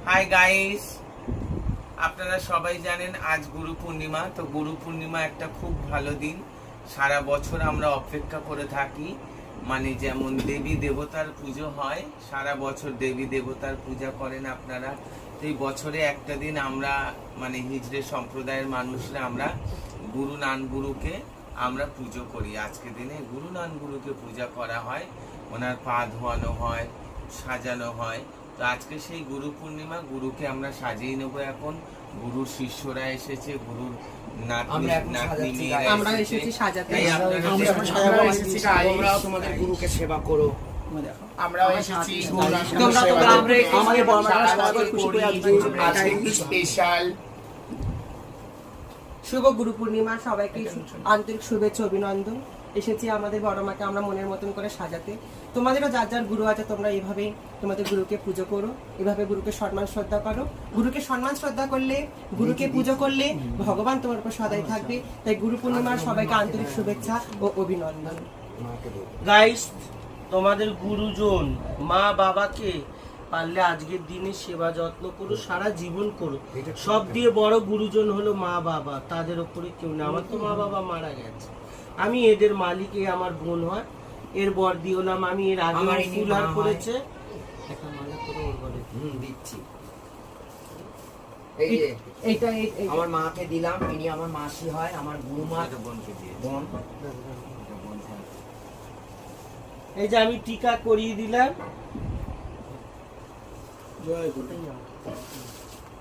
Hi guys, আপনারা সবাই জানেন আজ গুরু পূর্ণিমা। তো গুরু পূর্ণিমা একটা খুব ভালো দিন, সারা বছর আমরা অপেক্ষা করে থাকি। মানে যেমন দেবী দেবতার পুজো হয়, সারা বছর দেবী দেবতার পূজা করেন আপনারা। তো এই বছরে একটা দিন আমরা মানে হিজড়ে সম্প্রদায়ের মানুষরা আমরা গুরু নানগুরুকে আমরা পুজো করি। আজকে দিনে গুরু নানগুরুকে পূজা করা হয়, ওনার পা ধোয়ানো হয়, সাজানো হয়। তো আজকে সেই গুরু পূর্ণিমা, গুরুকে আমরা সাজিয়ে নেব। এখন গুরুর শিষ্যরা এসেছে, গুরুর নাতনি মেয়েরা আমরা এসেছে। এসেছি সাজাতে। তাই আপনারা তোমরাও তোমাদের গুরুকে সেবা করো। আমরাও এসেছি আমাদের বড়মারা সবাই খুশি করে আজকে একটু স্পেশাল শুভ গুরু পূর্ণিমা, সবাইকে আন্তরিক শুভেচ্ছা অভিনন্দন। এসেছি আমাদের বড় মাকে আমরা মনের মতন করে সাজাতে। তোমাদেরও যার যার গুরু আছে, তোমরা এইভাবে তোমাদের গুরুকে পুজো করো, এভাবে গুরুকে সম্মান শ্রদ্ধা করো। গুরুকে সম্মান শ্রদ্ধা করলে, গুরুকে পুজো করলে ভগবান তোমার উপর সদাই থাকবে। তাই গুরু পূর্ণিমার সবাইকে আন্তরিক শুভেচ্ছা ও অভিনন্দন। গাইস, তোমাদের গুরুজন মা বাবাকে পারলে আজকের দিনে সেবা যত্ন করো, সারা জীবন করো। সব দিয়ে বড় গুরুজন হলো মা বাবা, তাদের উপরে কেউ না। আমার তো মা বাবা মারা গেছে, আমি এদের মালিক, এ আমার বোন হয়, এর বর্দি হলাম আমি। এর আগে ফুলার করেছে একটা মালা করে ওর ঘরে দিচ্ছি। এই যে এইটা আমার মাকে দিলাম, ইনি আমার মাসি হয়, আমার গুরুমা বোনকে দিয়ে বোন। এই যে আমি টিকা করিয়ে দিলাম।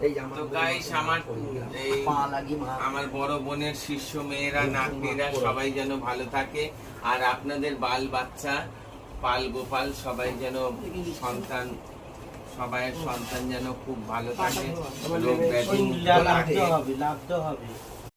এই যে আমার তো গাইস, আমার এই পা লাগি মা। আমার বড় বোনের শিষ্য মেয়েরা, নাতনিরা সবাই যেন ভালো থাকে। আর আপনাদের বাল বাচ্চা পাল গোপাল সবাই যেন সন্তান, সবাইয়ের সন্তান যেন খুব ভালো থাকে, রোগ ব্যাধি মুক্ত থাকে। লাভ হবে।